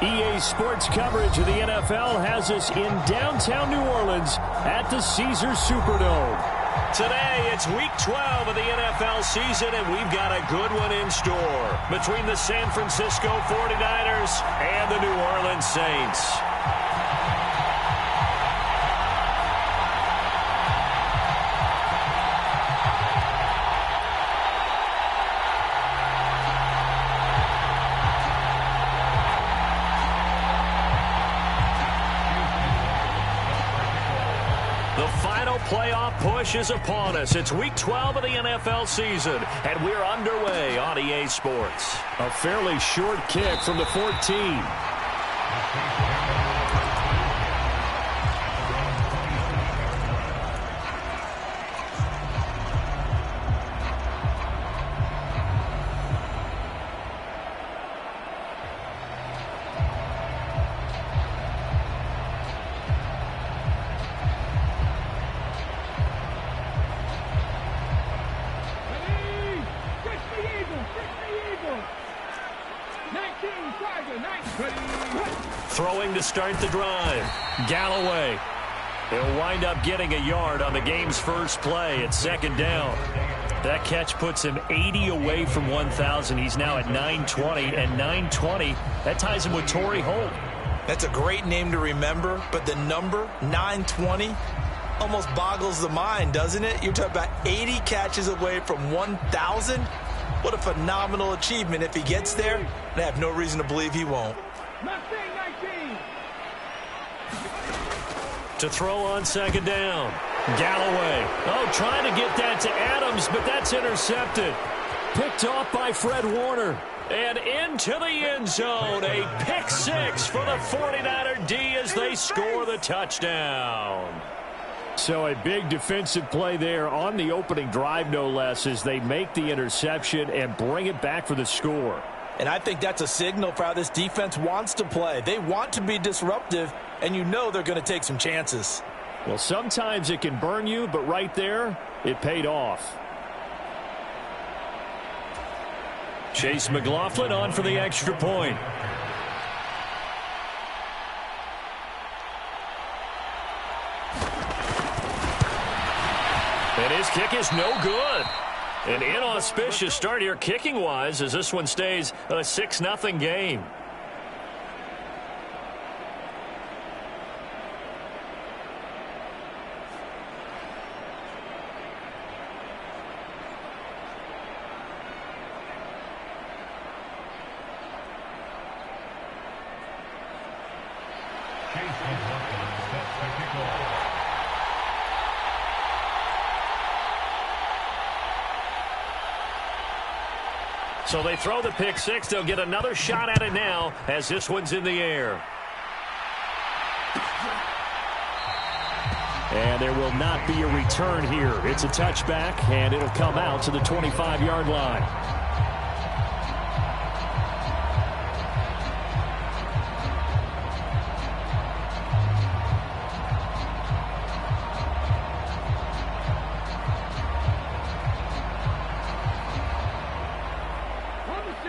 EA Sports coverage of the NFL has us in downtown New Orleans at the Caesars Superdome. Today, it's Week 12 of the NFL season, and we've got a good one in store between the San Francisco 49ers and the New Orleans Saints. Playoff push is upon us. It's Week 12 of the NFL season, and we're underway on EA Sports. A fairly short kick from the 14. Throwing to start the drive. Galloway. He'll wind up getting a yard on the game's first play at second down. That catch puts him 80 away from 1,000. He's now at 920, and 920, that ties him with Torrey Holt. That's a great name to remember, but the number, 920, almost boggles the mind, doesn't it? You're talking about 80 catches away from 1,000. What a phenomenal achievement if he gets there, and I have no reason to believe he won't. To throw on second down. Galloway. Oh, trying to get that to Adams, but that's intercepted. Picked off by Fred Warner. And into the end zone. A pick six for the 49er D as they score the touchdown. So a big defensive play there on the opening drive, no less, as they make the interception and bring it back for the score. And I think that's a signal for how this defense wants to play. They want to be disruptive, and you know they're going to take some chances. Well, sometimes it can burn you, but right there, it paid off. Chase McLaughlin on for the extra point. And his kick is no good. An inauspicious start here kicking-wise as this one stays a 6-0 game. So they throw the pick six. They'll get another shot at it now as this one's in the air. And there will not be a return here. It's a touchback, and it'll come out to the 25-yard line.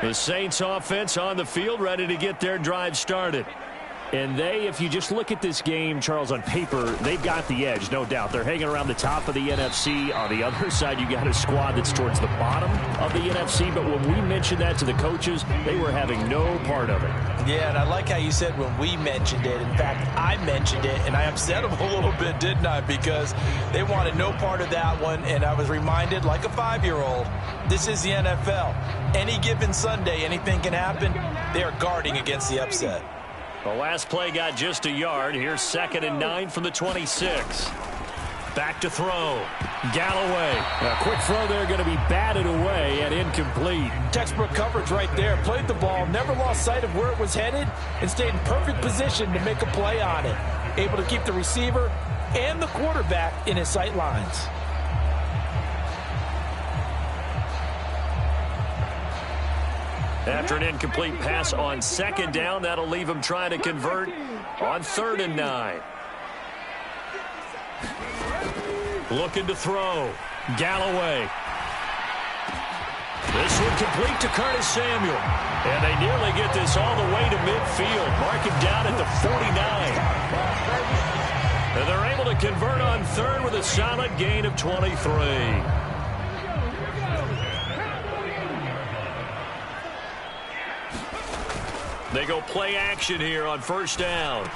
The Saints offense on the field, ready to get their drive started. And they, if you just look at this game, Charles, on paper, they've got the edge, no doubt. They're hanging around the top of the NFC. On the other side, you got a squad that's towards the bottom of the NFC. But when we mentioned that to the coaches, they were having no part of it. Yeah, and I like how you said when we mentioned it. In fact, I mentioned it, and I upset them a little bit, didn't I? Because they wanted no part of that one, and I was reminded, like a 5-year-old, this is the NFL. Any given Sunday, anything can happen. They are guarding against the upset. The last play got just a yard. Here's 2nd and 9 from the 26. Back to throw. Galloway. A quick throw there, going to be batted away and incomplete. Textbook coverage right there. Played the ball, never lost sight of where it was headed, and stayed in perfect position to make a play on it. Able to keep the receiver and the quarterback in his sight lines. After an incomplete pass on 2nd down, that'll leave him trying to convert on 3rd and 9. Looking to throw. Galloway. This one complete to Curtis Samuel. And they nearly get this all the way to midfield. Mark him down at the 49. And they're able to convert on third with a solid gain of 23. They go play action here on first down.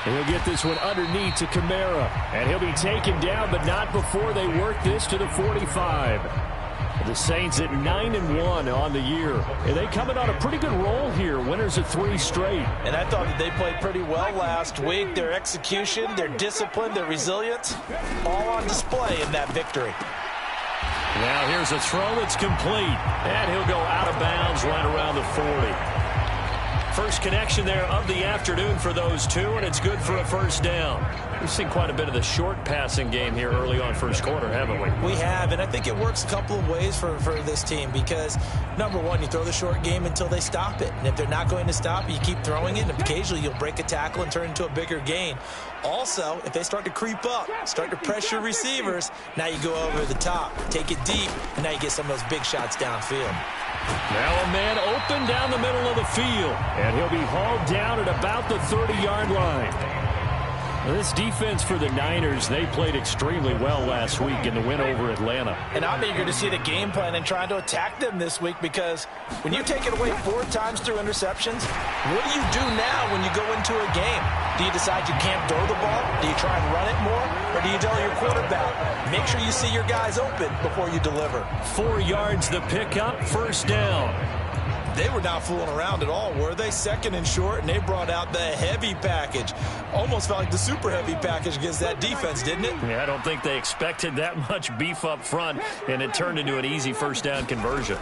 And he'll get this one underneath to Kamara. And he'll be taken down, but not before they work this to the 45. The Saints at 9-1 on the year. And they coming on a pretty good roll here. Winners of 3 straight. And I thought that they played pretty well last week. Their execution, their discipline, their resilience, all on display in that victory. Now here's a throw that's complete. And he'll go out of bounds right around the 40. First connection there of the afternoon for those two, and it's good for a first down. We've seen quite a bit of the short passing game here early on first quarter, haven't we? We have, and I think it works a couple of ways for this team because, number one, you throw the short game until they stop it. And if they're not going to stop it, you keep throwing it, and occasionally you'll break a tackle and turn it into a bigger gain. Also, if they start to creep up, start to pressure receivers, now you go over the top, take it deep, and now you get some of those big shots downfield. Now a man open down the middle of the field. And he'll be hauled down at about the 30-yard line. This defense for the Niners, they played extremely well last week in the win over Atlanta. And I'm eager to see the game plan and trying to attack them this week because when you take it away 4 times through interceptions, what do you do now when you go into a game? Do you decide you can't throw the ball? Do you try and run it more? Or do you tell your quarterback, make sure you see your guys open before you deliver? 4 yards the pickup, first down. They were not fooling around at all, were they? Second and short, and they brought out the heavy package. Almost felt like the super heavy package against that defense, didn't it? Yeah, I don't think they expected that much beef up front, and it turned into an easy first down conversion.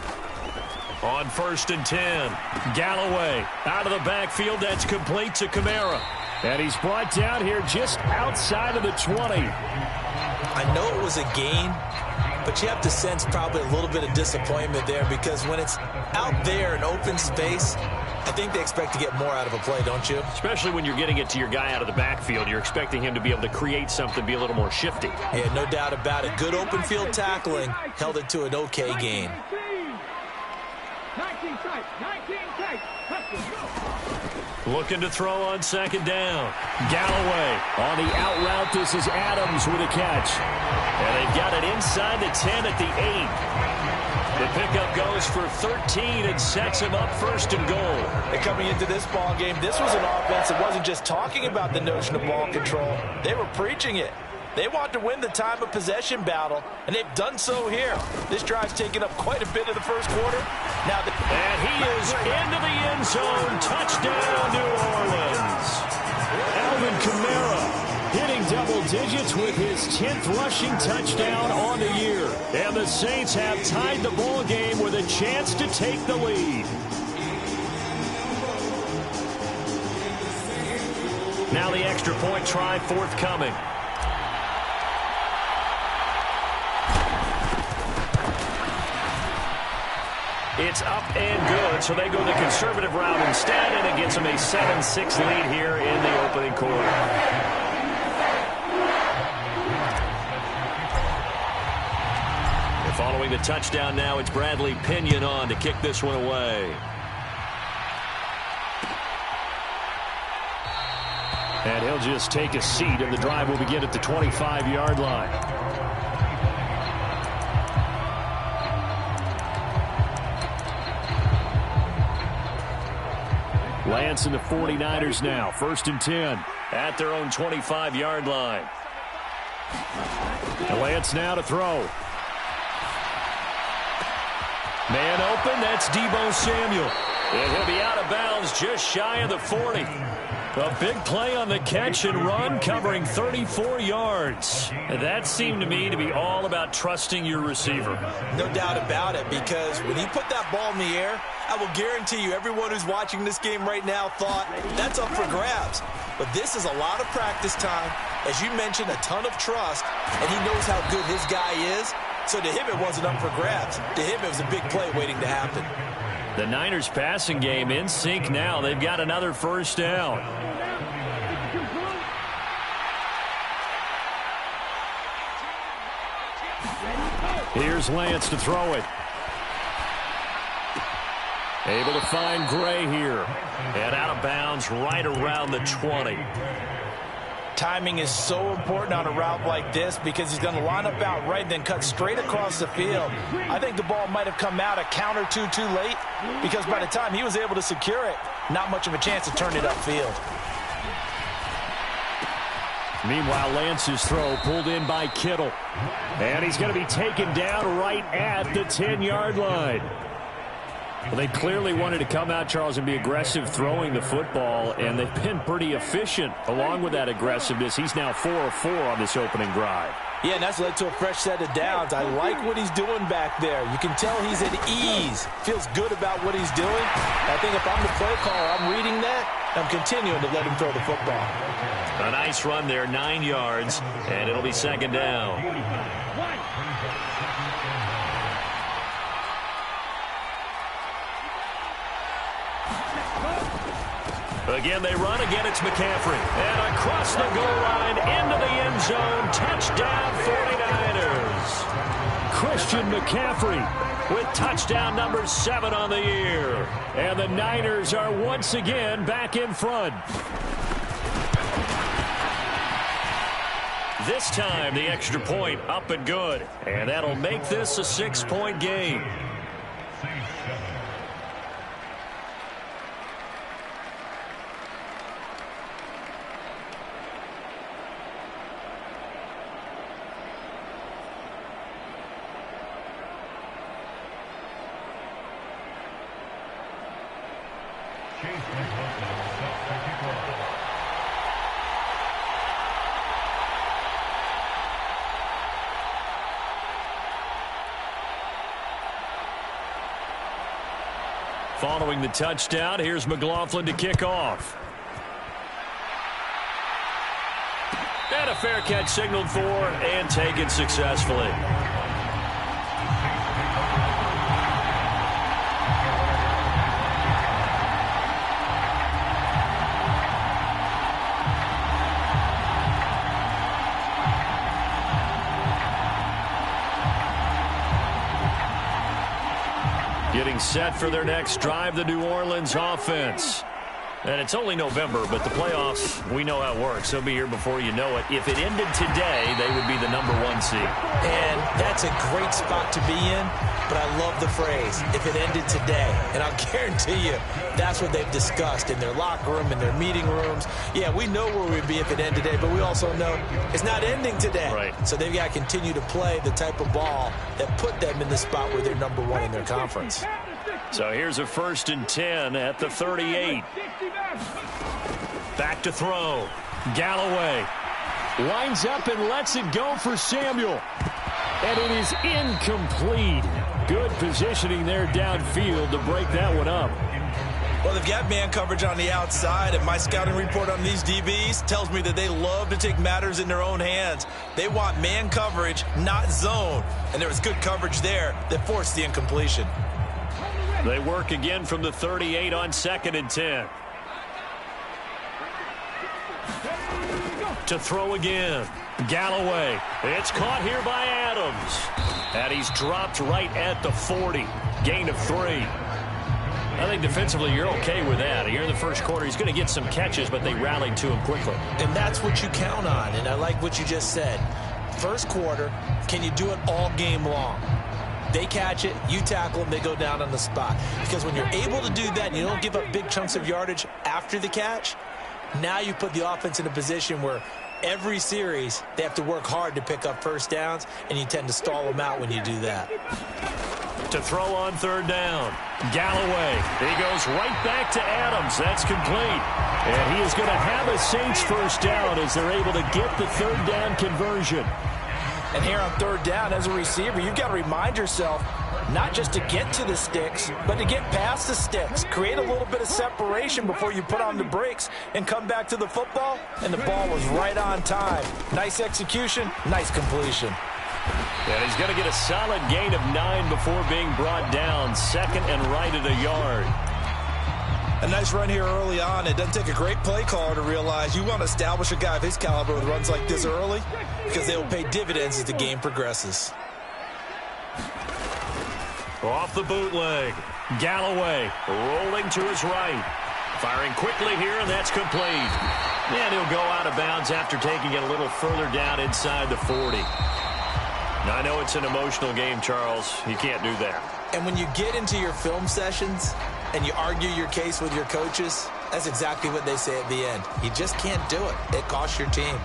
On 1st and 10, Galloway out of the backfield. That's complete to Kamara. And he's brought down here just outside of the 20. I know it was a gain, but you have to sense probably a little bit of disappointment there because when it's out there in open space, I think they expect to get more out of a play, don't you? Especially when you're getting it to your guy out of the backfield. You're expecting him to be able to create something, be a little more shifty. Yeah, no doubt about it. Good open field tackling held it to an okay gain. 19 tight, 19 tight. Looking to throw on second down. Galloway on the out route. This is Adams with a catch. And they've got it inside the 10 at the 8. The pickup goes for 13 and sets him up 1st and goal. And coming into this ball game, this was an offense that wasn't just talking about the notion of ball control. They were preaching it. They want to win the time of possession battle, and they've done so here. This drive's taken up quite a bit of the first quarter. And he is into the end zone. Touchdown, New Orleans. Alvin Kamara hitting double digits with his 10th rushing touchdown on the year. And the Saints have tied the ball game with a chance to take the lead. Now the extra point try forthcoming. It's up and good, so they go the conservative route instead, and it gets them a 7-6 lead here in the opening quarter. And following the touchdown now, it's Bradley Pinion on to kick this one away. And he'll just take a seat, and the drive will begin at the 25-yard line. Lance and the 49ers now. 1st and 10 at their own 25-yard line. And Lance now to throw. Man open. That's Deebo Samuel. And he'll be out of bounds just shy of the 40. A big play on the catch and run, covering 34 yards. And that seemed to me to be all about trusting your receiver. No doubt about it, because when he put that ball in the air, I will guarantee you everyone who's watching this game right now thought that's up for grabs. But this is a lot of practice time. As you mentioned, a ton of trust, and he knows how good his guy is. So to him, it wasn't up for grabs. To him, it was a big play waiting to happen. The Niners passing game in sync now. They've got another first down. Here's Lance to throw it. Able to find Gray here. And out of bounds right around the 20. Timing is so important on a route like this because he's going to line up out right and then cut straight across the field. I think the ball might have come out a count or two too late because by the time he was able to secure it, not much of a chance to turn it upfield. Meanwhile, Lance's throw pulled in by Kittle. And he's going to be taken down right at the 10-yard line. Well, they clearly wanted to come out, Charles, and be aggressive throwing the football, and they've been pretty efficient along with that aggressiveness. He's now 4 of 4 on this opening drive. Yeah, and that's led to a fresh set of downs. I like what he's doing back there. You can tell he's at ease. Feels good about what he's doing. I think if I'm the play caller, I'm reading that. I'm continuing to let him throw the football. A nice run there, 9 yards, and it'll be second down. Again, they run. Again, it's McCaffrey. And across the goal line, into the end zone. Touchdown, 49ers. Christian McCaffrey with touchdown number 7 on the year. And the Niners are once again back in front. This time, the extra point up and good. And that'll make this a 6-point game. Following the touchdown, here's McLaughlin to kick off. And a fair catch signaled for and taken successfully. Getting set for their next drive, the New Orleans offense. And it's only November, but the playoffs, we know how it works. They'll be here before you know it. If it ended today, they would be the number 1 seed. And that's a great spot to be in, but I love the phrase, if it ended today. And I'll guarantee you, that's what they've discussed in their locker room, in their meeting rooms. Yeah, we know where we'd be if it ended today, but we also know it's not ending today. Right. So they've got to continue to play the type of ball that put them in the spot where they're number 1 in their conference. So here's a 1st and 10 at the 38. Back to throw. Galloway lines up and lets it go for Samuel. And it is incomplete. Good positioning there downfield to break that one up. Well, they've got man coverage on the outside, and my scouting report on these DBs tells me that they love to take matters in their own hands. They want man coverage, not zone. And there was good coverage there that forced the incompletion. They work again from the 38 on 2nd and 10. To throw again. Galloway. It's caught here by Adams. And he's dropped right at the 40. Gain of 3. I think defensively you're okay with that. Here in the first quarter, he's going to get some catches, but they rallied to him quickly. And that's what you count on, and I like what you just said. First quarter, can you do it all game long? They catch it, you tackle them, they go down on the spot. Because when you're able to do that and you don't give up big chunks of yardage after the catch, now you put the offense in a position where every series they have to work hard to pick up first downs, and you tend to stall them out when you do that. To throw on 3rd down. Galloway. He goes right back to Adams. That's complete. And he is going to have a Saints first down as they're able to get the 3rd down conversion. And here on 3rd down as a receiver, you've got to remind yourself not just to get to the sticks, but to get past the sticks. Create a little bit of separation before you put on the brakes and come back to the football. And the ball was right on time. Nice execution, nice completion. And he's going to get a solid gain of 9 before being brought down. 2nd and right at a yard. A nice run here early on. It doesn't take a great play caller to realize you want to establish a guy of his caliber with runs like this early because they will pay dividends as the game progresses. Off the bootleg. Galloway rolling to his right. Firing quickly here, and that's complete. And he'll go out of bounds after taking it a little further down inside the 40. Now, I know it's an emotional game, Charles. You can't do that. And when you get into your film sessions and you argue your case with your coaches, that's exactly what they say at the end. You just can't do it. It costs your team.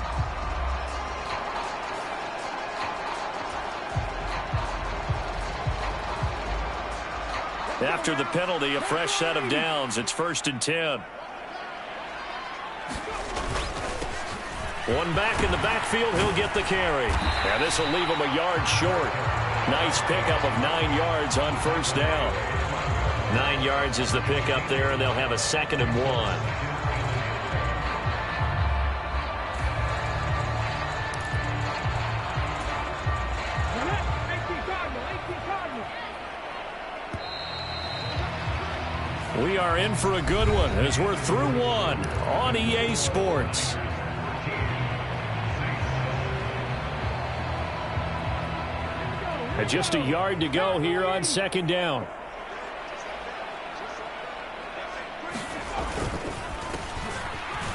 After the penalty, a fresh set of downs. It's 1st and 10. One back in the backfield. He'll get the carry. And this will leave him a yard short. Nice pickup of 9 yards on 1st down. 9 yards is the pickup there, and they'll have a 2nd and 1. We are in for a good one as we're through one on EA Sports. And just a yard to go here on 2nd down.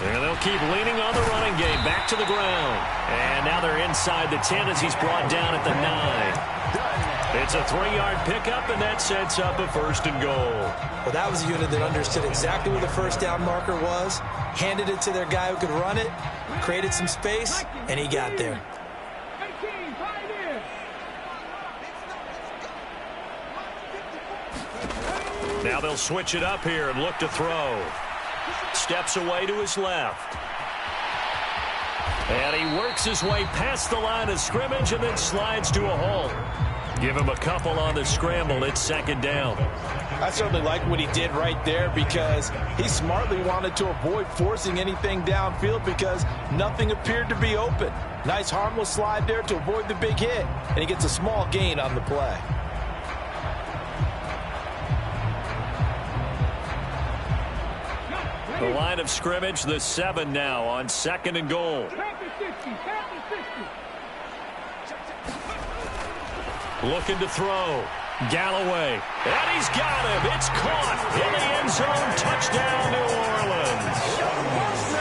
And they'll keep leaning on the running game. Back to the ground. And now they're inside the 10 as he's brought down at the 9. It's a 3-yard pickup, and that sets up a 1st and goal. Well, that was a unit that understood exactly where the 1st down marker was, handed it to their guy who could run it, created some space, and he got there. Now they'll switch it up here and look to throw. Steps away to his left. And he works his way past the line of scrimmage and then slides to a halt. Give him a couple on the scramble. It's 2nd down. I certainly like what he did right there because he smartly wanted to avoid forcing anything downfield because nothing appeared to be open. Nice harmless slide there to avoid the big hit, and he gets a small gain on the play. The line of scrimmage, the 7 now on 2nd and goal. Looking to throw. Galloway. And he's got him. It's caught in the end zone. Touchdown, New Orleans.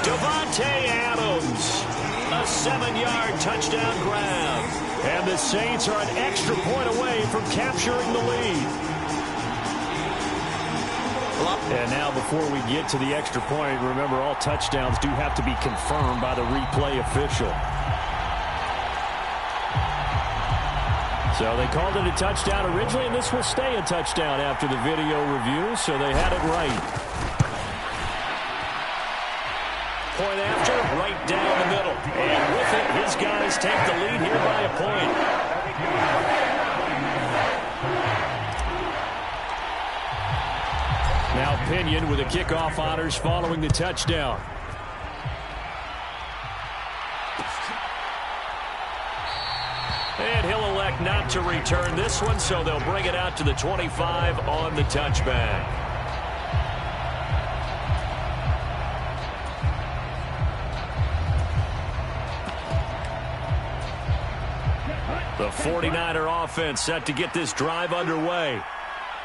Davante Adams. A 7-yard touchdown grab. And the Saints are an extra point away from capturing the lead. And now before we get to the extra point, remember all touchdowns do have to be confirmed by the replay official. So they called it a touchdown originally, and this will stay a touchdown after the video review, so they had it right. Point after, right down the middle. And with it, his guys take the lead here by a point. Now Pinion with the kickoff honors following the touchdown. And he'll elect not to return this one, so they'll bring it out to the 25 on the touchback. The 49er offense set to get this drive underway.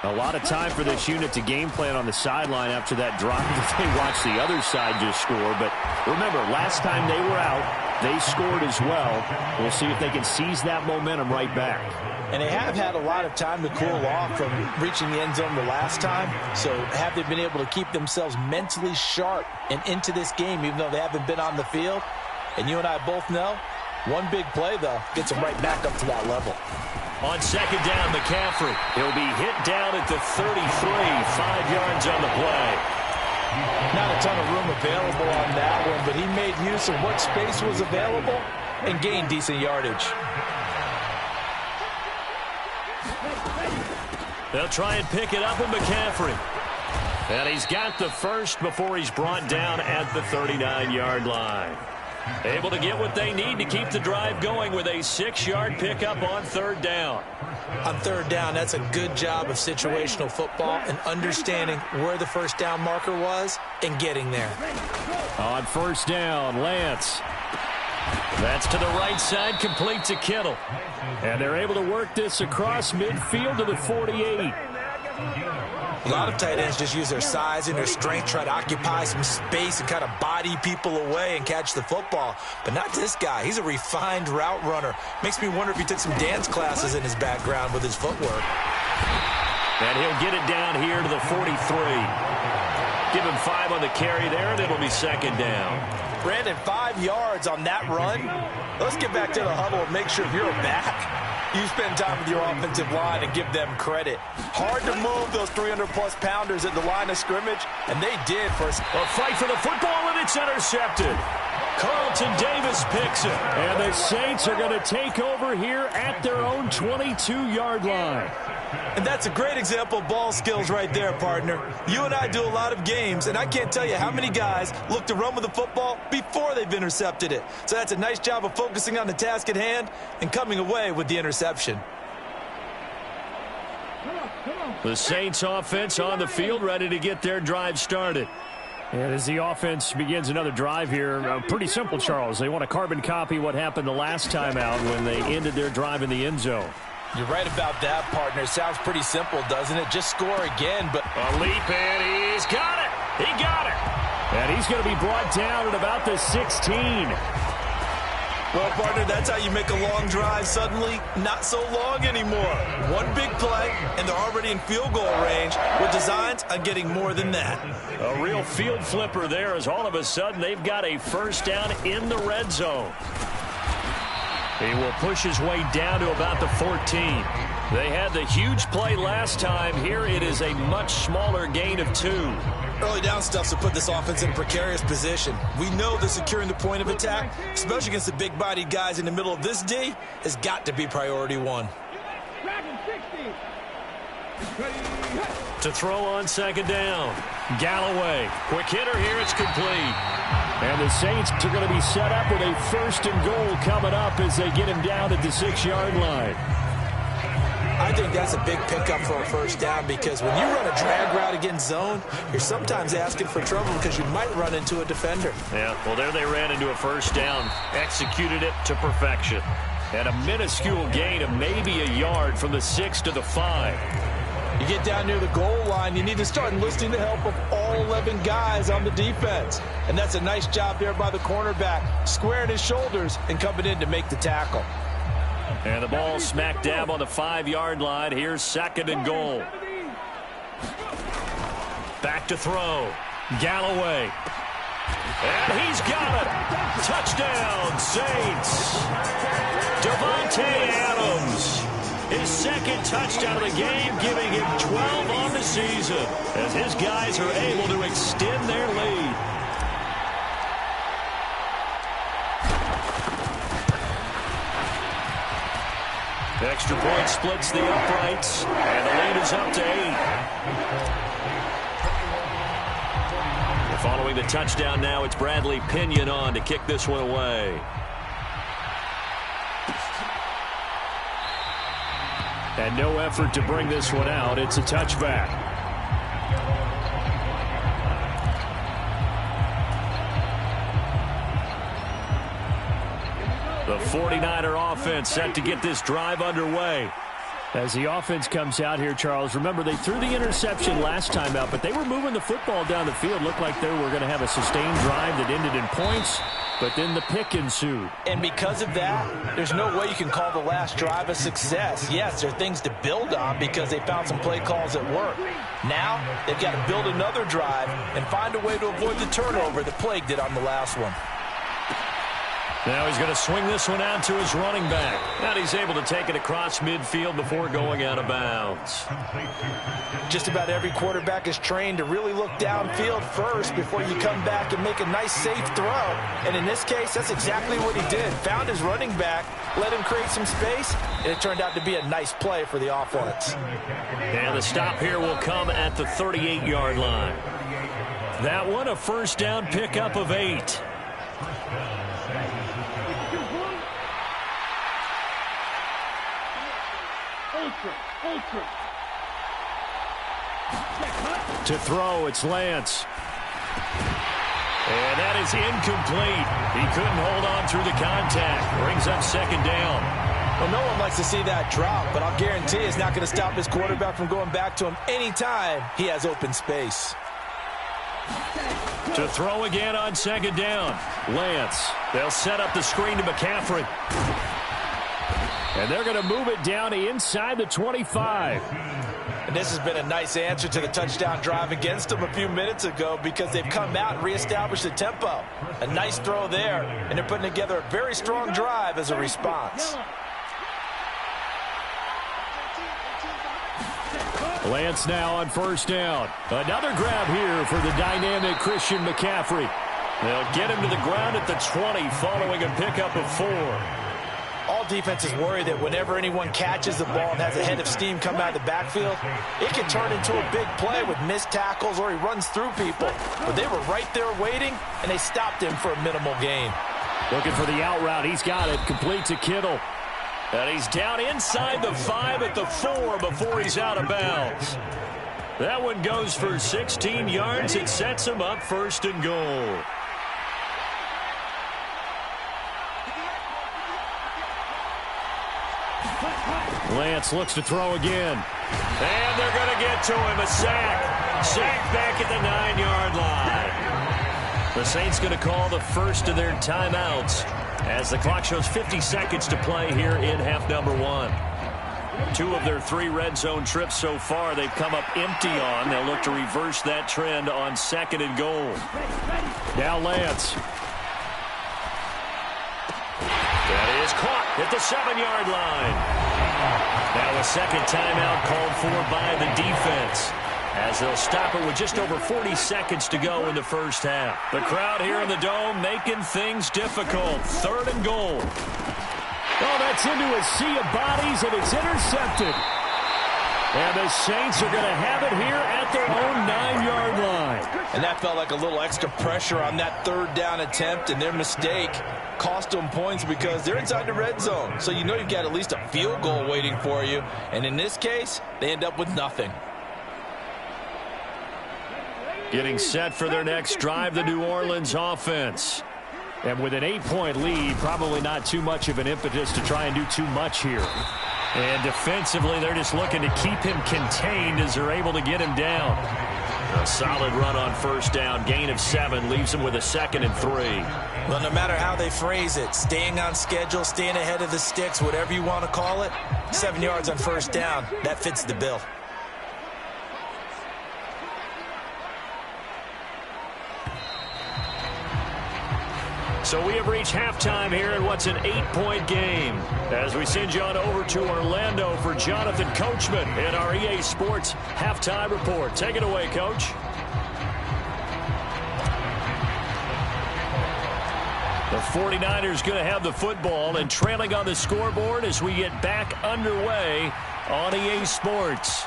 A lot of time for this unit to game plan on the sideline after that drive that they watched the other side just score. But remember, last time they were out, they scored as well. We'll see if they can seize that momentum right back. And they have had a lot of time to cool off from reaching the end zone the last time. So have they been able to keep themselves mentally sharp and into this game, even though they haven't been on the field? And you and I both know, one big play, though, gets them right back up to that level. On 2nd down, McCaffrey. He'll be hit down at the 33, 5 yards on the play. Not a ton of room available on that one, but he made use of what space was available and gained decent yardage. They'll try and pick it up with McCaffrey. And he's got the first before he's brought down at the 39-yard line. Able to get what they need to keep the drive going with a 6-yard pickup on 3rd down. On 3rd down, that's a good job of situational football and understanding where the 1st down marker was and getting there. On 1st down, Lance. That's to the right side, complete to Kittle. And they're able to work this across midfield to the 48. A lot of tight ends just use their size and their strength, try to occupy some space and kind of body people away and catch the football. But not this guy. He's a refined route runner. Makes me wonder if he took some dance classes in his background with his footwork. And he'll get it down here to the 43. Give him 5 on the carry there, and it'll be second down. Brandon, 5 yards on that run. Let's get back to the huddle and make sure you're back. You spend time with your offensive line and give them credit. Hard to move those 300-plus pounders at the line of scrimmage, and they did for us. A fight for the football, and it's intercepted. Carlton Davis picks it. And the Saints are going to take over here at their own 22-yard line. And that's a great example of ball skills right there, partner. You and I do a lot of games, and I can't tell you how many guys look to run with the football before they've intercepted it. So that's a nice job of focusing on the task at hand and coming away with the interception. The Saints offense on the field, ready to get their drive started. And as the offense begins another drive here, pretty simple, Charles. They want to carbon copy what happened the last time out when they ended their drive in the end zone. You're right about that, partner. Sounds pretty simple, doesn't it? Just score again. But a leap, and he's got it. He got it. And he's going to be brought down at about the 16. Well, partner, that's how you make a long drive suddenly not so long anymore. One big play, and they're already in field goal range with designs on getting more than that. A real field flipper there as all of a sudden they've got a first down in the red zone. He will push his way down to about the 14. They had the huge play last time. Here it is a much smaller gain of 2. Early down stuff to put this offense in a precarious position. We know that securing the point of attack, especially against the big-bodied guys in the middle of this D, has got to be priority 1. To throw on second down. Galloway. Quick hitter here. It's complete. And the Saints are going to be set up with a 1st and goal coming up as they get him down at the 6-yard line. I think that's a big pickup for a first down because when you run a drag route against zone, you're sometimes asking for trouble because you might run into a defender. Yeah, well, there they ran into a first down. Executed it to perfection. And a minuscule gain of maybe a yard from the 6 to the 5. You get down near the goal line, you need to start enlisting the help of all 11 guys on the defense. And that's a nice job there by the cornerback, squaring his shoulders and coming in to make the tackle. And the ball smack dab on the 5-yard line. Here's 2nd and goal. Back to throw. Galloway. And he's got it. Touchdown, Saints. Davante Adams. His 2nd touchdown of the game, giving him 12 on the season as his guys are able to extend their lead. Extra point splits the uprights, and the lead is up to 8. Following the touchdown now, it's Bradley Pinion on to kick this one away. And no effort to bring this one out. It's a touchback. The 49er offense set to get this drive underway. As the offense comes out here, Charles, remember they threw the interception last time out, but they were moving the football down the field. Looked like they were going to have a sustained drive that ended in points, but then the pick ensued. And because of that, there's no way you can call the last drive a success. Yes, there are things to build on because they found some play calls that work. Now, they've got to build another drive and find a way to avoid the turnover that plagued it on the last one. Now he's going to swing this one out to his running back. And he's able to take it across midfield before going out of bounds. Just about every quarterback is trained to really look downfield first before you come back and make a nice, safe throw. And in this case, that's exactly what he did. Found his running back, let him create some space, and it turned out to be a nice play for the offense. And the stop here will come at the 38-yard line. That one, a first down pickup of 8. To throw, it's Lance. And that is incomplete. He couldn't hold on through the contact. Brings up second down. Well, no one likes to see that drop, but I'll guarantee it's not going to stop his quarterback from going back to him anytime he has open space. To throw again on second down. Lance. They'll set up the screen to McCaffrey. And they're going to move it down inside the 25. And this has been a nice answer to the touchdown drive against them a few minutes ago because they've come out and reestablished the tempo. A nice throw there, and they're putting together a very strong drive as a response. Lance now on first down. Another grab here for the dynamic Christian McCaffrey. They'll get him to the ground at the 20 following a pickup of 4. All defenses worry that whenever anyone catches the ball and has a head of steam come out of the backfield, it can turn into a big play with missed tackles or he runs through people. But they were right there waiting, and they stopped him for a minimal gain. Looking for the out route. He's got it. Complete to Kittle. And he's down inside the 5 at the 4 before he's out of bounds. That one goes for 16 yards. It sets him up first and goal. Lance looks to throw again. And they're going to get to him. A sack. Sack back at the 9-yard line. The Saints going to call the first of their timeouts as the clock shows 50 seconds to play here in half number 1. 2 of their 3 red zone trips so far they've come up empty on. They'll look to reverse that trend on second and goal. Now Lance. That is caught at the 7-yard line. Now a second timeout called for by the defense as they'll stop it with just over 40 seconds to go in the first half. The crowd here in the Dome making things difficult. Third and goal. Oh, that's into a sea of bodies, and it's intercepted. And the Saints are going to have it here at their own 9-yard line. And that felt like a little extra pressure on that third down attempt, and their mistake cost them points because they're inside the red zone. So you know you've got at least a field goal waiting for you. And in this case, they end up with nothing. Getting set for their next drive, the New Orleans offense. And with an 8-point lead, probably not too much of an impetus to try and do too much here. And defensively, they're just looking to keep him contained as they're able to get him down. A solid run on first down. Gain of 7 leaves him with a 2nd and 3. Well, no matter how they phrase it, staying on schedule, staying ahead of the sticks, whatever you want to call it, 7 yards on first down, that fits the bill. So we have reached halftime here in what's an 8-point game as we send you on over to Orlando for Jonathan Coachman in our EA Sports Halftime Report. Take it away, Coach. The 49ers going to have the football and trailing on the scoreboard as we get back underway on EA Sports.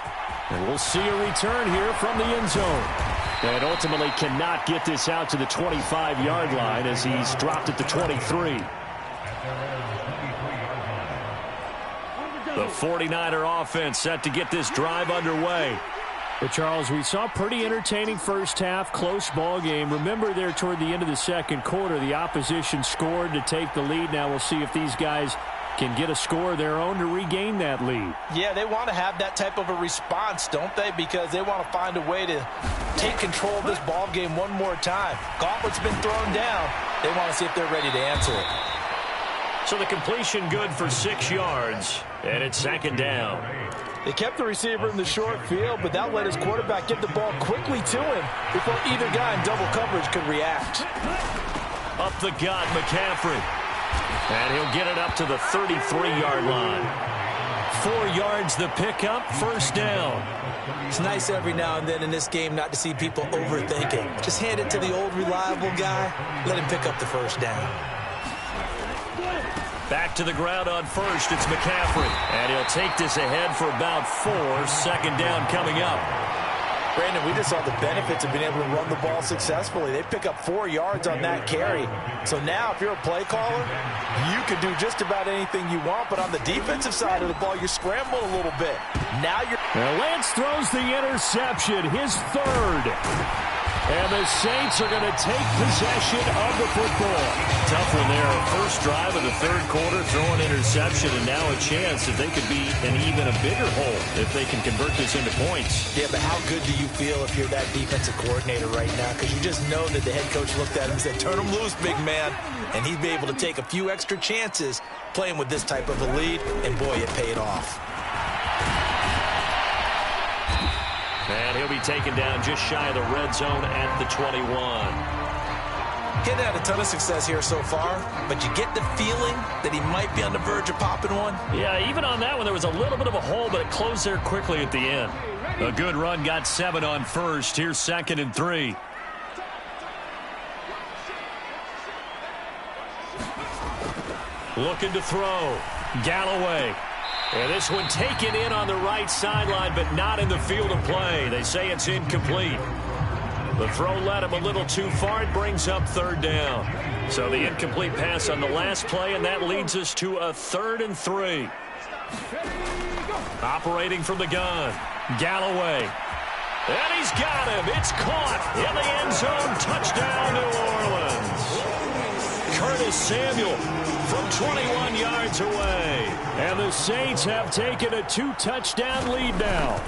And we'll see a return here from the end zone. And ultimately cannot get this out to the 25-yard line as he's dropped at the 23. The 49er offense set to get this drive underway. But Charles, we saw a pretty entertaining first half, close ball game. Remember there toward the end of the second quarter, the opposition scored to take the lead. Now we'll see if these guys can get a score of their own to regain that lead. Yeah, they want to have that type of a response, don't they? Because they want to find a way to take control of this ball game one more time. Gauntlet's been thrown down. They want to see if they're ready to answer it. So the completion good for 6 yards, and it's second down. They kept the receiver in the short field, but that let his quarterback get the ball quickly to him before either guy in double coverage could react. Up the gut, McCaffrey. And he'll get it up to the 33-yard line. 4 yards the pickup, first down. It's nice every now and then in this game not to see people overthink it. Just hand it to the old reliable guy. Let him pick up the first down. Back to the ground on first. It's McCaffrey. And he'll take this ahead for about 4. Second down coming up. Brandon, we just saw the benefits of being able to run the ball successfully. They pick up 4 yards on that carry. So now if you're a play caller, you can do just about anything you want. But on the defensive side of the ball, you're scrambling a little bit. Now Lance throws the interception, his third. And the Saints are going to take possession of the football. Tough one there. First drive of the third quarter, throw an interception, and now a chance that they could be in even a bigger hole if they can convert this into points. Yeah, but how good do you feel if you're that defensive coordinator right now? Because you just know that the head coach looked at him and said, turn him loose, big man. And he'd be able to take a few extra chances playing with this type of a lead, and boy, it paid off. And he'll be taken down just shy of the red zone at the 21. Hadn't had a ton of success here so far, but you get the feeling that he might be on the verge of popping one. Yeah, even on that one, there was a little bit of a hole, but it closed there quickly at the end. A good run, got 7 on first. Here's 2nd and 3. Looking to throw. Galloway. And this one taken in on the right sideline, but not in the field of play. They say it's incomplete. The throw led him a little too far. It brings up 3rd down. So the incomplete pass on the last play, and that leads us to a 3rd and 3. Operating from the gun. Galloway. And he's got him. It's caught in the end zone. Touchdown, New Orleans. Curtis Samuel from 21 yards away. And the Saints have taken a 2-touchdown lead now.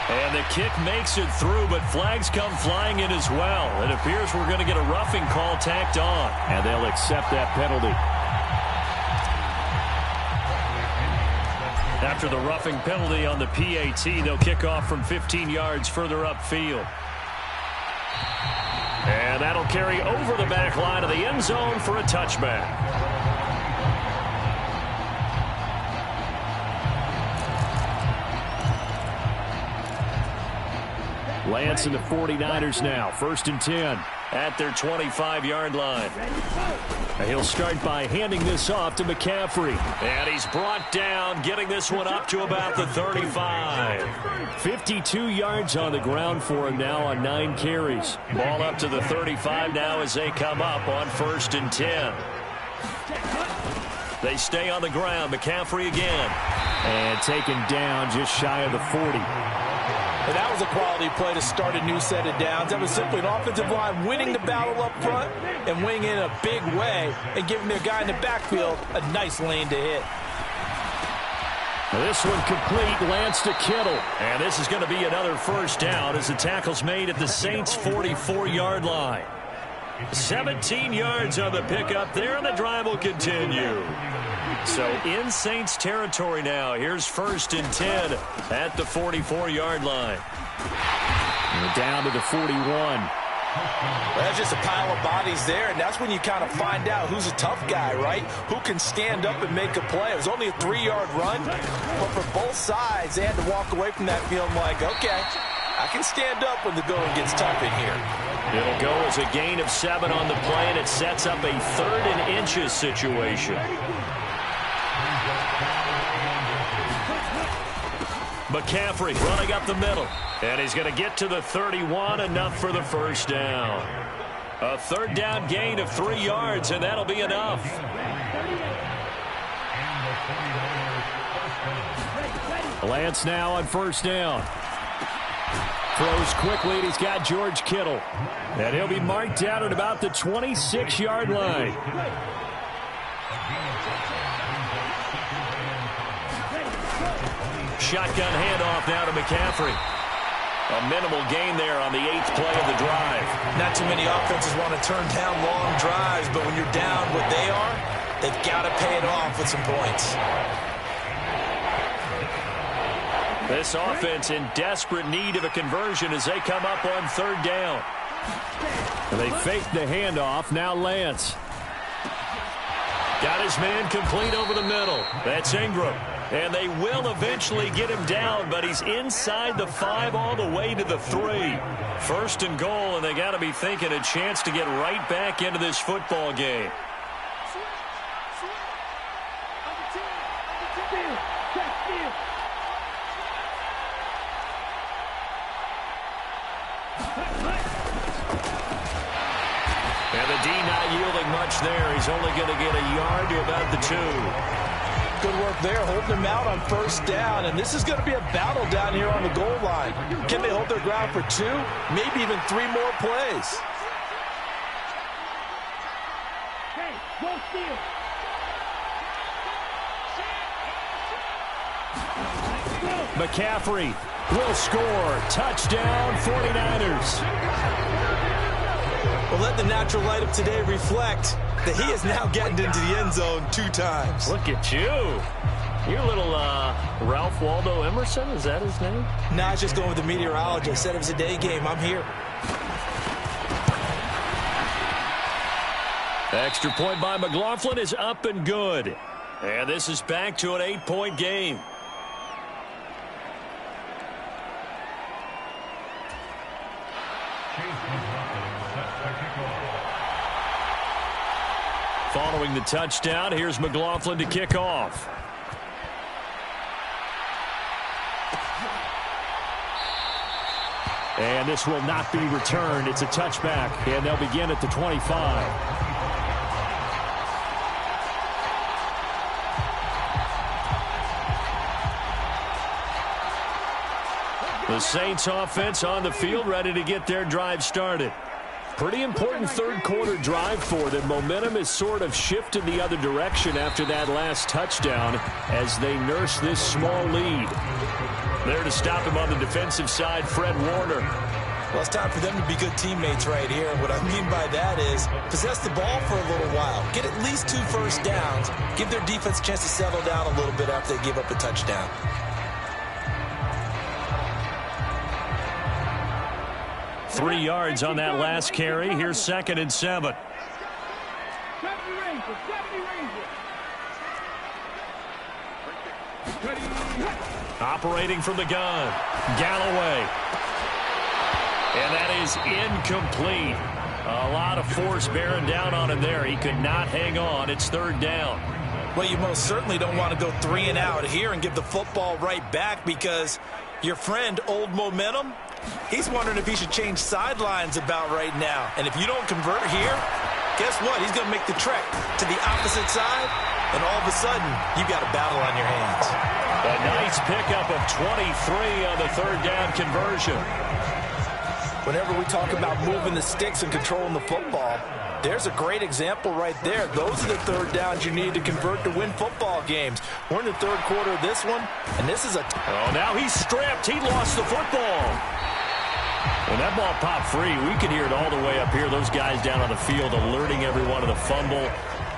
And the kick makes it through, but flags come flying in as well. It appears we're going to get a roughing call tacked on. And they'll accept that penalty. After the roughing penalty on the PAT, they'll kick off from 15 yards further upfield. And that'll carry over the back line of the end zone for a touchback. Lance and the 49ers now. 1st and 10. At their 25-yard line. And he'll start by handing this off to McCaffrey. And he's brought down, getting this one up to about the 35. 52 yards on the ground for him now on 9 carries. Ball up to the 35 now as they come up on 1st and 10. They stay on the ground. McCaffrey again. And taken down just shy of the 40. And that was a quality play to start a new set of downs. That was simply an offensive line winning the battle up front and winning in a big way and giving their guy in the backfield a nice lane to hit. This one complete. Lance to Kittle. And this is going to be another 1st down as the tackle's made at the Saints' 44-yard line. 17 yards on the pickup there, and the drive will continue. So in Saints territory now. Here's 1st and 10 at the 44-yard line. And down to the 41. Well, that's just a pile of bodies there, and that's when you kind of find out who's a tough guy, right? Who can stand up and make a play. It was only a 3-yard run, but for both sides, they had to walk away from that feeling like, okay, I can stand up when the going gets tough in here. It'll go as a gain of 7 on the play, and it sets up a 3rd and inches situation. McCaffrey running up the middle. And he's going to get to the 31, enough for the 1st down. A 3rd down gain of 3 yards, and that'll be enough. Lance now on 1st down. Throws quickly, and he's got George Kittle. And he'll be marked down at about the 26-yard line. Shotgun handoff now to McCaffrey. A minimal gain there on the 8th play of the drive. Not too many offenses want to turn down long drives, but when you're down what they are, they've got to pay it off with some points. This offense in desperate need of a conversion as they come up on 3rd down. And they fake the handoff. Now Lance. Got his man complete over the middle. That's Ingram. And they will eventually get him down, but he's inside the 5 all the way to the 3. 1st and goal, and they got to be thinking a chance to get right back into this football game. And the D not yielding much there. He's only going to get a yard to about the 2. Good work there, holding them out on first down. And this is going to be a battle down here on the goal line. Can they hold their ground for 2, maybe even 3 more plays? Hey, go steal. McCaffrey will score. Touchdown, 49ers. Well, let the natural light of today reflect that he is now getting into the end zone 2 times. Look at you. You're little Ralph Waldo Emerson, is that his name? Nah, it's just going with the meteorologist. Said it was a day game. I'm here. Extra point by McLaughlin is up and good. And this is back to an 8-point game. Following the touchdown, here's McLaughlin to kick off. And this will not be returned. It's a touchback, and they'll begin at the 25. The Saints offense on the field, ready to get their drive started. Pretty important third-quarter drive for them. Momentum is sort of shifted the other direction after that last touchdown as they nurse this small lead. There to stop him on the defensive side, Fred Warner. Well, it's time for them to be good teammates right here. What I mean by that is possess the ball for a little while. Get at least 2 first downs. Give their defense a chance to settle down a little bit after they give up a touchdown. 3 yards on that last carry. Here's 2nd and 7. 70 Ranger. Operating from the gun. Galloway. And that is incomplete. A lot of force bearing down on him there. He could not hang on. It's 3rd down. Well, you most certainly don't want to go 3 and out here and give the football right back because your friend, Old Momentum, he's wondering if he should change sidelines about right now. And if you don't convert here, guess what? He's going to make the trek to the opposite side, and all of a sudden, you've got a battle on your hands. A nice pickup of 23 on the 3rd down conversion. Whenever we talk about moving the sticks and controlling the football, there's a great example right there. Those are the 3rd downs you need to convert to win football games. We're in the 3rd quarter of this one, and this is a... Oh, now he's stripped. He lost the football. When that ball popped free, we could hear it all the way up here. Those guys down on the field alerting everyone of the fumble.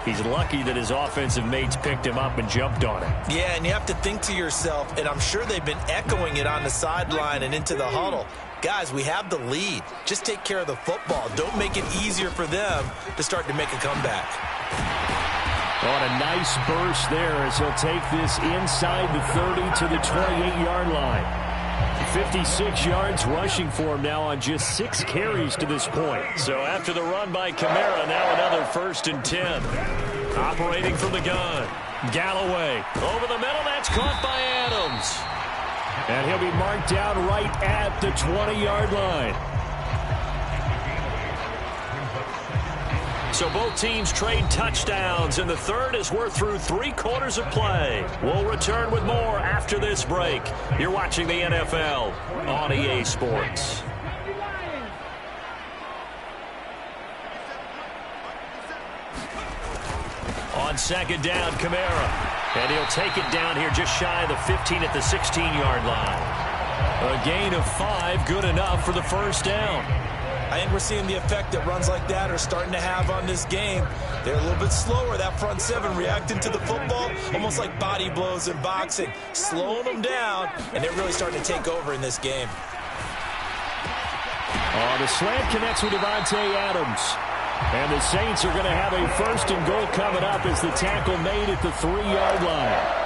He's lucky that his offensive mates picked him up and jumped on it. Yeah, and you have to think to yourself, and I'm sure they've been echoing it on the sideline and into the huddle. Guys, we have the lead. Just take care of the football. Don't make it easier for them to start to make a comeback. On a nice burst there as he'll take this inside the 30 to the 28-yard line. 56 yards rushing for him now on just 6 carries to this point. So after the run by Kamara, now another 1st and 10. Operating from the gun. Galloway over the middle. That's caught by Adams. And he'll be marked down right at the 20-yard line. So both teams trade touchdowns, and the 3rd as we're through 3 quarters of play. We'll return with more after this break. You're watching the NFL on EA Sports. On 2nd down, Kamara. And he'll take it down here just shy of the 15 at the 16-yard line. A gain of 5, good enough for the 1st down. I think we're seeing the effect that runs like that are starting to have on this game. They're a little bit slower, that front 7, reacting to the football, almost like body blows in boxing, slowing them down, and they're really starting to take over in this game. The slant connects with Davante Adams. And the Saints are going to have a 1st and goal coming up as the tackle made at the 3-yard line.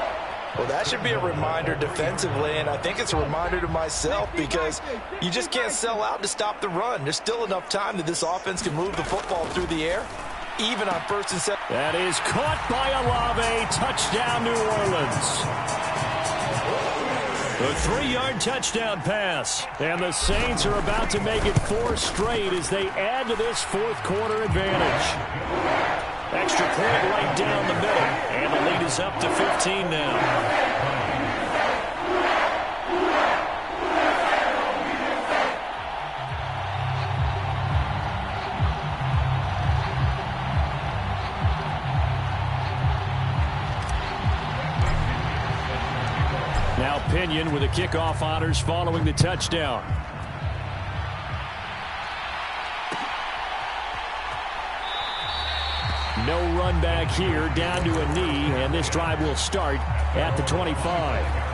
Well, that should be a reminder defensively, and I think it's a reminder to myself because you just can't sell out to stop the run. There's still enough time that this offense can move the football through the air, even on 1st and 7. That is caught by Olave. Touchdown, New Orleans. A 3-yard touchdown pass. And the Saints are about to make it 4 straight as they add to this 4th quarter advantage. Extra point right down the middle. And the lead is up to 15 now. Now Pinion with the kickoff honors following the touchdown. No run back here, down to a knee, and this drive will start at the 25.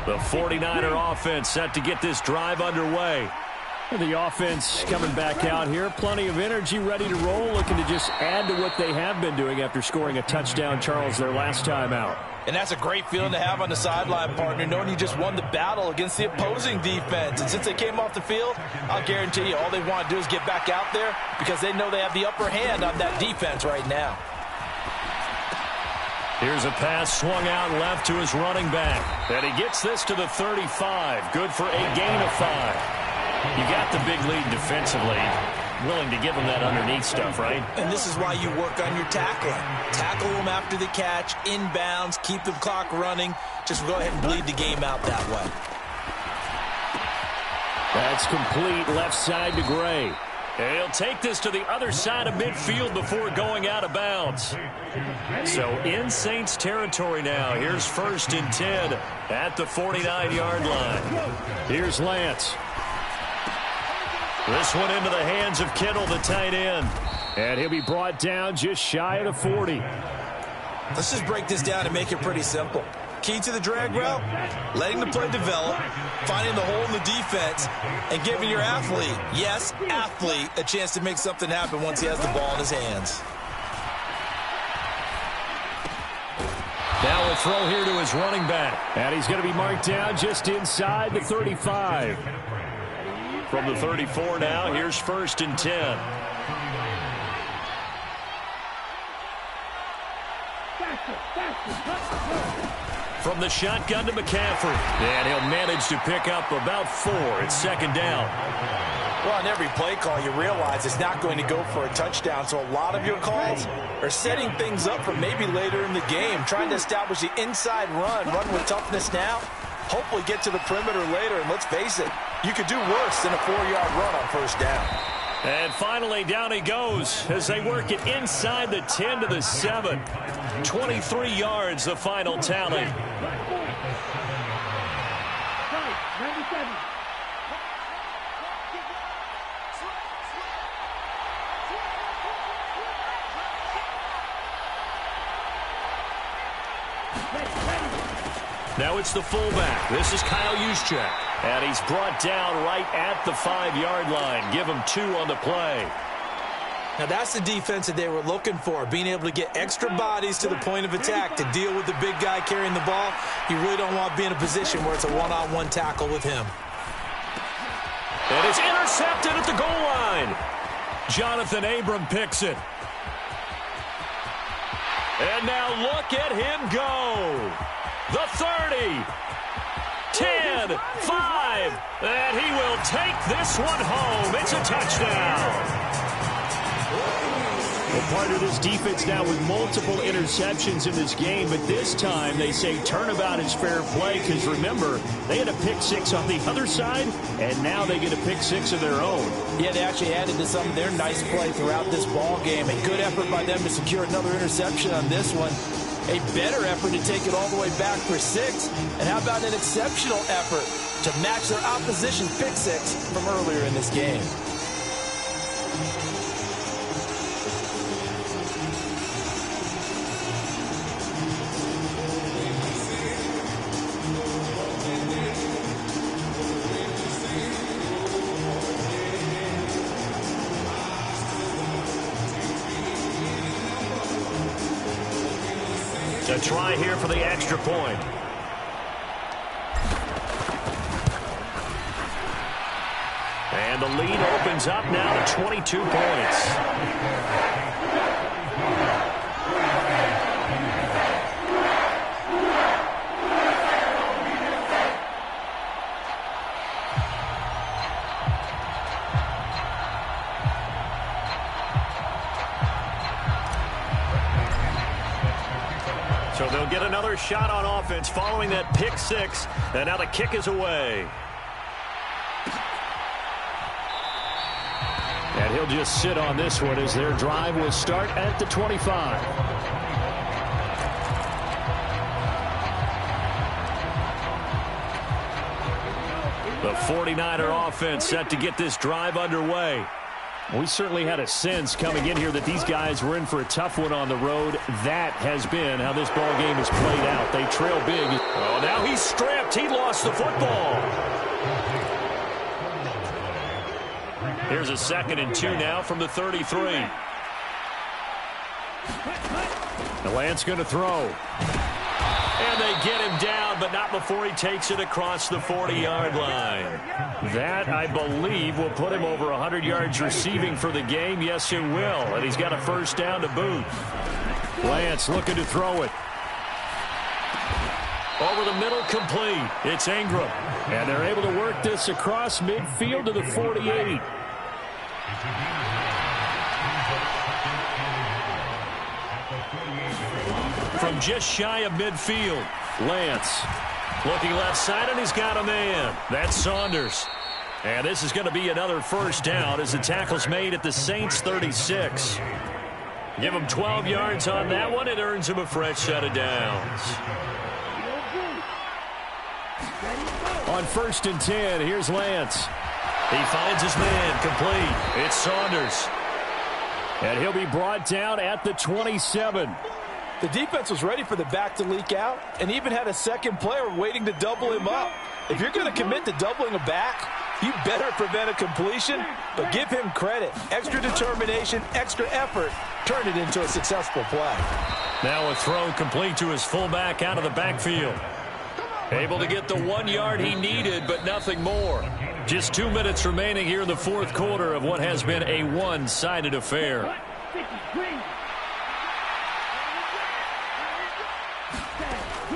The 49er offense set to get this drive underway. The offense coming back out here. Plenty of energy, ready to roll, looking to just add to what they have been doing after scoring a touchdown, Charles, their last time out. And that's a great feeling to have on the sideline, partner, knowing you just won the battle against the opposing defense. And since they came off the field, I'll guarantee you all they want to do is get back out there because they know they have the upper hand on that defense right now. Here's a pass swung out left to his running back. And he gets this to the 35. Good for a gain of 5. You got the big lead defensively. Willing to give him that underneath stuff, right? And this is why you work on your tackling. Tackle them after the catch, inbounds, keep the clock running. Just go ahead and bleed the game out that way. That's complete left side to Gray. And he'll take this to the other side of midfield before going out of bounds. So in Saints territory now. Here's 1st and 10 at the 49-yard line. Here's Lance. This one into the hands of Kittle, the tight end. And he'll be brought down just shy of the 40. Let's just break this down and make it pretty simple. Key to the drag route, letting the play develop, finding the hole in the defense, and giving your athlete, yes, athlete, a chance to make something happen once he has the ball in his hands. Now a throw here to his running back. And he's going to be marked down just inside the 35. From the 34 now, here's 1st and 10. From the shotgun to McCaffrey. And he'll manage to pick up about 4. It's 2nd down. Well, on every play call, you realize it's not going to go for a touchdown. So a lot of your calls are setting things up for maybe later in the game, trying to establish the inside run with toughness now, hopefully get to the perimeter later. And let's face it, you could do worse than a 4-yard run on 1st down. And finally, down he goes as they work it inside the 10 to the 7. 23 yards, the final tally. 97. Now it's the fullback. This is Kyle Juszczyk. And he's brought down right at the 5-yard line. Give him 2 on the play. Now that's the defense that they were looking for, being able to get extra bodies to the point of attack to deal with the big guy carrying the ball. You really don't want to be in a position where it's a one-on-one tackle with him. And it's intercepted at the goal line. Jonathan Abram picks it. And now look at him go. The 30, 10, 5, and he will take this one home. It's a touchdown. Well, part of this defense now with multiple interceptions in this game, but this time they say turnabout is fair play because, remember, they had a pick 6 on the other side, and now they get a pick 6 of their own. Yeah, they actually added to some of their nice play throughout this ball game. A good effort by them to secure another interception on this one. A better effort to take it all the way back for 6. And how about an exceptional effort to match their opposition pick 6 from earlier in this game? To try here for the extra point. And the lead opens up now to 22 points. So they'll get another shot on offense following that pick six. And now the kick is away. And he'll just sit on this one as their drive will start at the 25. The 49er offense set to get this drive underway. We certainly had a sense coming in here that these guys were in for a tough one on the road. That has been how this ball game has played out. They trail big. Oh, now he's stripped. He lost the football. Here's a 2nd and 2 now from the 33. The Lance going to throw. And they get him down, but not before he takes it across the 40-yard line. That, I believe, will put him over 100 yards receiving for the game. Yes, it will. And he's got a first down to boot. Lance looking to throw it. Over the middle, complete. It's Ingram. And they're able to work this across midfield to the 48. From just shy of midfield, Lance looking left side, and he's got a man. That's Saunders. And this is going to be another first down as the tackle's made at the Saints 36. Give him 12 yards on that one. It earns him a fresh set of downs. On 1st and 10, here's Lance. He finds his man, complete. It's Saunders. And he'll be brought down at the 27. The defense was ready for the back to leak out and even had a second player waiting to double him up. If you're going to commit to doubling a back, you better prevent a completion, but give him credit. Extra determination, extra effort, turn it into a successful play. Now a throw complete to his fullback out of the backfield. Able to get the 1 yard he needed, but nothing more. Just 2 minutes remaining here in the fourth quarter of what has been a one-sided affair.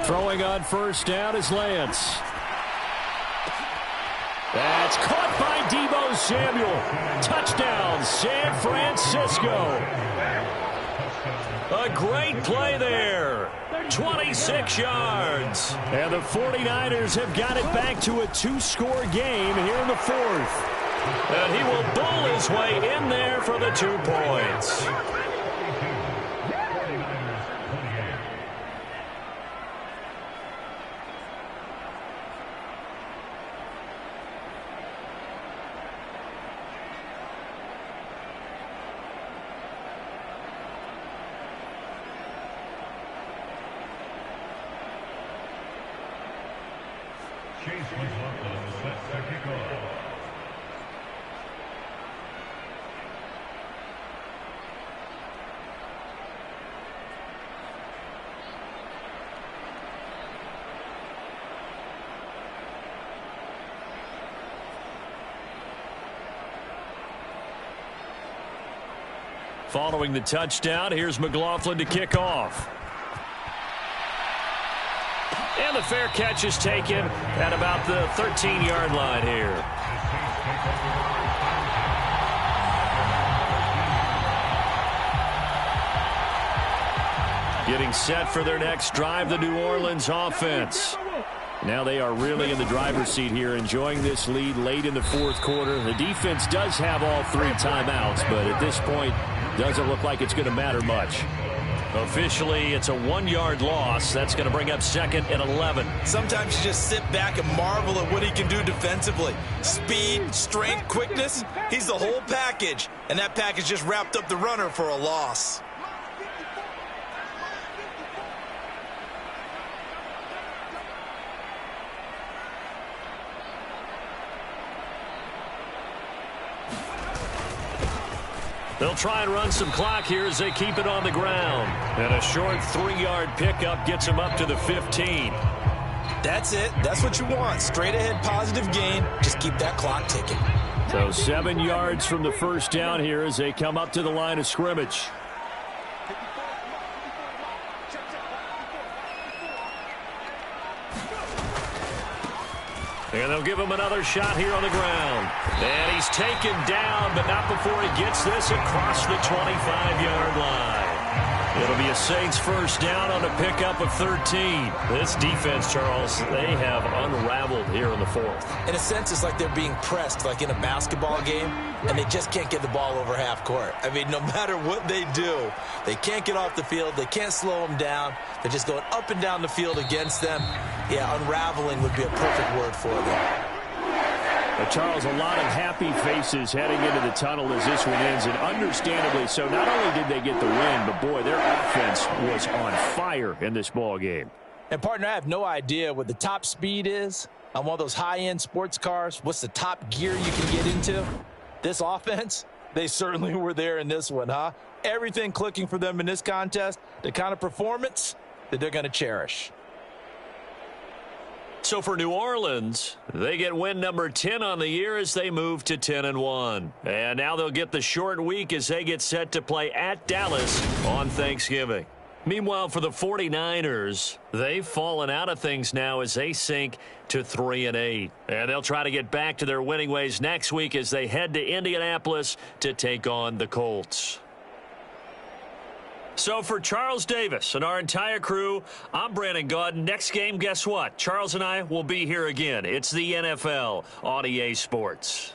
Throwing on first down is Lance. That's caught by Deebo Samuel. Touchdown, San Francisco. A great play there. 26 yards. And the 49ers have got it back to a 2-score game here in the fourth. And he will bull his way in there for the 2 points. Following the touchdown, here's McLaughlin to kick off. And the fair catch is taken at about the 13-yard line here. Getting set for their next drive, the New Orleans offense. Now they are really in the driver's seat here, enjoying this lead late in the fourth quarter. The defense does have all 3 timeouts, but at this point, doesn't look like it's going to matter much. Officially, it's a 1-yard loss. That's going to bring up 2nd and 11. Sometimes you just sit back and marvel at what he can do defensively. Speed, strength, quickness, he's the whole package. And that package just wrapped up the runner for a loss. They'll try and run some clock here as they keep it on the ground. And a short 3-yard pickup gets them up to the 15. That's it. That's what you want. Straight ahead positive gain. Just keep that clock ticking. So 7 yards from the first down here as they come up to the line of scrimmage. And they'll give him another shot here on the ground. And he's taken down, but not before he gets this across the 25-yard line. It'll be a Saints first down on a pickup of 13. This defense, Charles, they have unraveled here in the fourth. In a sense, it's like they're being pressed, like in a basketball game, and they just can't get the ball over half court. I mean, no matter what they do, they can't get off the field. They can't slow them down. They're just going up and down the field against them. Yeah, unraveling would be a perfect word for them. Charles, a lot of happy faces heading into the tunnel as this one ends, and understandably so. Not only did they get the win, but, boy, their offense was on fire in this ball game. And, partner, I have no idea what the top speed is on one of those high-end sports cars. What's the top gear you can get into? This offense, they certainly were there in this one, huh? Everything clicking for them in this contest, the kind of performance that they're going to cherish. So for New Orleans, they get win number 10 on the year as they move to 10-1. And now they'll get the short week as they get set to play at Dallas on Thanksgiving. Meanwhile, for the 49ers, they've fallen out of things now as they sink to 3-8. And they'll try to get back to their winning ways next week as they head to Indianapolis to take on the Colts. So for Charles Davis and our entire crew, I'm Brandon Gaudin. Next game, guess what? Charles and I will be here again. It's the NFL on EA Sports.